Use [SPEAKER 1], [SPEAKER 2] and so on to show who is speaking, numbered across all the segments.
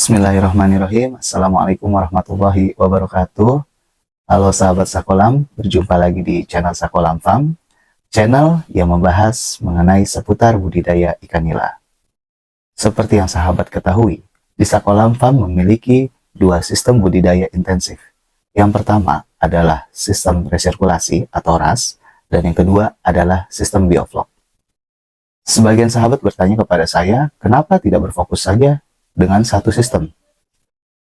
[SPEAKER 1] Bismillahirrahmanirrahim. Assalamualaikum warahmatullahi wabarakatuh. Halo sahabat Sakolam, berjumpa lagi di channel Sakolam Farm, channel yang membahas mengenai seputar budidaya ikan nila. Seperti yang sahabat ketahui, di Sakolam Farm memiliki dua sistem budidaya intensif. Yang pertama adalah sistem resirkulasi atau RAS, dan yang kedua adalah sistem bioflok. Sebagian sahabat bertanya kepada saya, kenapa tidak berfokus saja dengan satu sistem?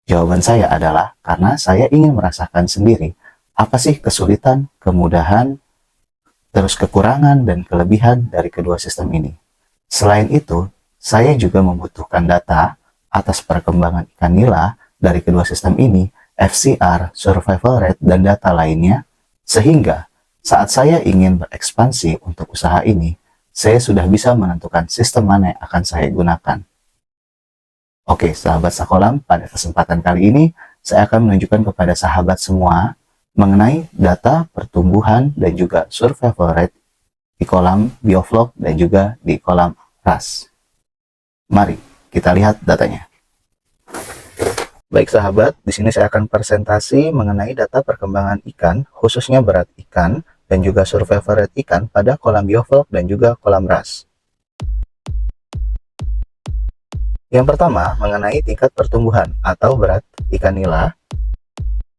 [SPEAKER 1] Jawaban saya adalah karena saya ingin merasakan sendiri apa sih kesulitan, kemudahan, terus kekurangan dan kelebihan dari kedua sistem ini. Selain itu, saya juga membutuhkan data atas perkembangan ikan nila dari kedua sistem ini, FCR, survival rate, dan data lainnya, sehingga saat saya ingin berekspansi untuk usaha ini, saya sudah bisa menentukan sistem mana yang akan saya gunakan. Oke, sahabat Sakolam, pada kesempatan kali ini, saya akan menunjukkan kepada sahabat semua mengenai data pertumbuhan dan juga survival rate di kolam bioflok dan juga di kolam RAS. Mari kita lihat datanya. Baik sahabat, di sini saya akan presentasi mengenai data perkembangan ikan, khususnya berat ikan dan juga survival rate ikan pada kolam bioflok dan juga kolam RAS. Yang pertama, mengenai tingkat pertumbuhan atau berat ikan nila.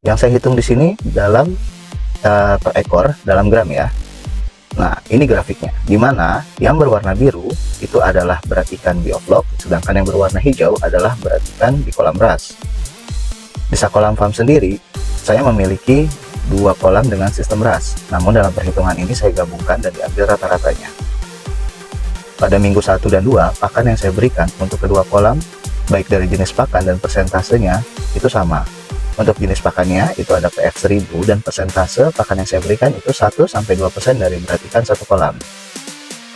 [SPEAKER 1] Yang saya hitung di sini dalam per ekor dalam gram ya. Nah, ini grafiknya. Di mana yang berwarna biru itu adalah berat ikan bioflok, sedangkan yang berwarna hijau adalah berat ikan di kolam RAS. Di Sakolam Farm sendiri, saya memiliki dua kolam dengan sistem RAS. Namun dalam perhitungan ini saya gabungkan dan diambil rata-ratanya. Pada minggu 1 dan 2, pakan yang saya berikan untuk kedua kolam, baik dari jenis pakan dan persentasenya, itu sama. Untuk jenis pakannya, itu ada PF 1000 dan persentase pakan yang saya berikan itu 1-2% dari berat ikan satu kolam.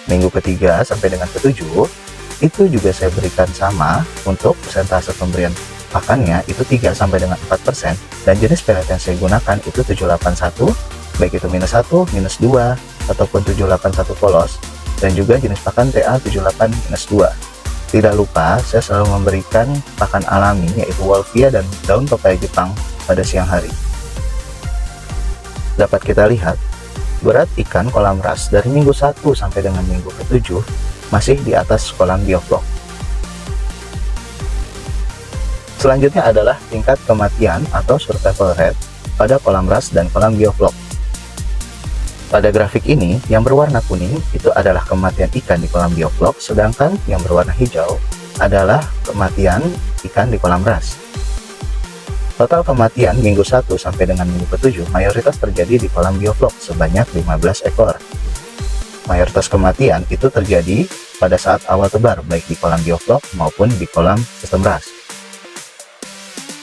[SPEAKER 1] Minggu ketiga sampai dengan ke-7, itu juga saya berikan sama untuk persentase pemberian pakannya itu 3-4%, dan jenis pelet yang saya gunakan itu 781, baik itu -1, -2, ataupun 781 polos, dan juga jenis pakan TA78-2. Tidak lupa, saya selalu memberikan pakan alami yaitu Wolffia dan daun pepaya Jepang pada siang hari. Dapat kita lihat, berat ikan kolam RAS dari minggu 1 sampai dengan minggu ke-7 masih di atas kolam bioflok. Selanjutnya adalah tingkat kematian atau survival rate pada kolam RAS dan kolam bioflok. Pada grafik ini, yang berwarna kuning itu adalah kematian ikan di kolam bioflok, sedangkan yang berwarna hijau adalah kematian ikan di kolam RAS. Total kematian minggu 1 sampai dengan minggu ke-7 mayoritas terjadi di kolam bioflok sebanyak 15 ekor. Mayoritas kematian itu terjadi pada saat awal tebar, baik di kolam bioflok maupun di kolam sistem RAS.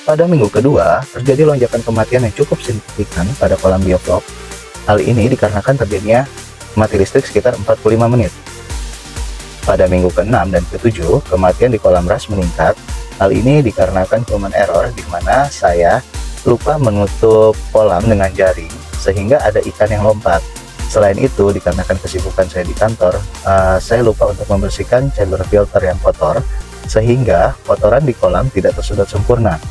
[SPEAKER 1] Pada minggu kedua, terjadi lonjakan kematian yang cukup signifikan pada kolam bioflok. Hal ini dikarenakan terjadinya mati listrik sekitar 45 menit. Pada minggu ke-6 dan ke-7, kematian di kolam RAS meningkat. Hal ini dikarenakan human error, di mana saya lupa menutup kolam dengan jaring, sehingga ada ikan yang lompat. Selain itu, dikarenakan kesibukan saya di kantor, saya lupa untuk membersihkan chamber filter yang kotor, sehingga kotoran di kolam tidak tersedot sempurna,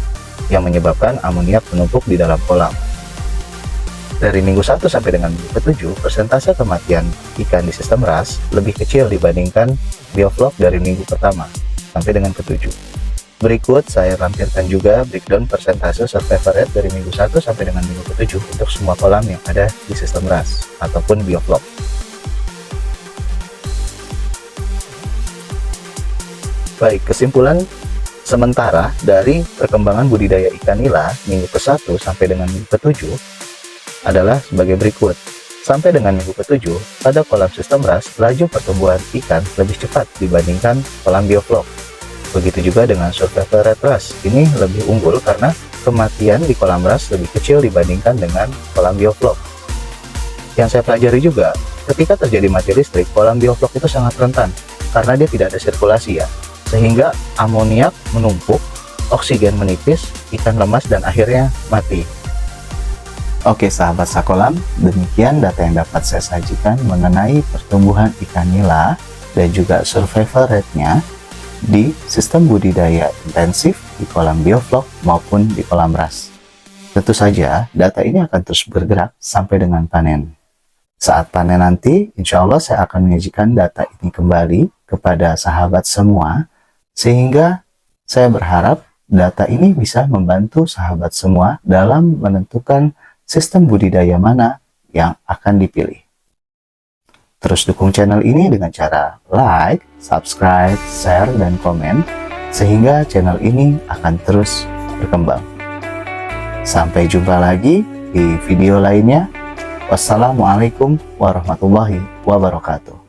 [SPEAKER 1] yang menyebabkan amoniak menumpuk di dalam kolam. Dari minggu 1 sampai dengan minggu ke-7, persentase kematian ikan di sistem RAS lebih kecil dibandingkan bioflok dari minggu pertama sampai dengan ke-7. Berikut saya lampirkan juga breakdown persentase survival rate dari minggu 1 sampai dengan minggu ke-7 untuk semua kolam yang ada di sistem RAS ataupun bioflok. Baik, kesimpulan sementara dari perkembangan budidaya ikan nila minggu ke-1 sampai dengan minggu ke-7 adalah sebagai berikut. Sampai dengan minggu ke-7, pada kolam sistem RAS, laju pertumbuhan ikan lebih cepat dibandingkan kolam bioflok. Begitu juga dengan survival rate RAS, ini lebih unggul karena kematian di kolam RAS lebih kecil dibandingkan dengan kolam bioflok. Yang saya pelajari juga, ketika terjadi mati listrik, kolam bioflok itu sangat rentan karena dia tidak ada sirkulasi ya, sehingga amoniak menumpuk, oksigen menipis, ikan lemas dan akhirnya mati. Oke sahabat Sakolam, demikian data yang dapat saya sajikan mengenai pertumbuhan ikan nila dan juga survival rate-nya di sistem budidaya intensif di kolam bioflok maupun di kolam RAS. Tentu saja, data ini akan terus bergerak sampai dengan panen. Saat panen nanti, insya Allah saya akan menyajikan data ini kembali kepada sahabat semua, sehingga saya berharap data ini bisa membantu sahabat semua dalam menentukan sistem budidaya mana yang akan dipilih. Terus dukung channel ini dengan cara like, subscribe, share, dan komen, sehingga channel ini akan terus berkembang. Sampai jumpa lagi di video lainnya. Wassalamualaikum warahmatullahi wabarakatuh.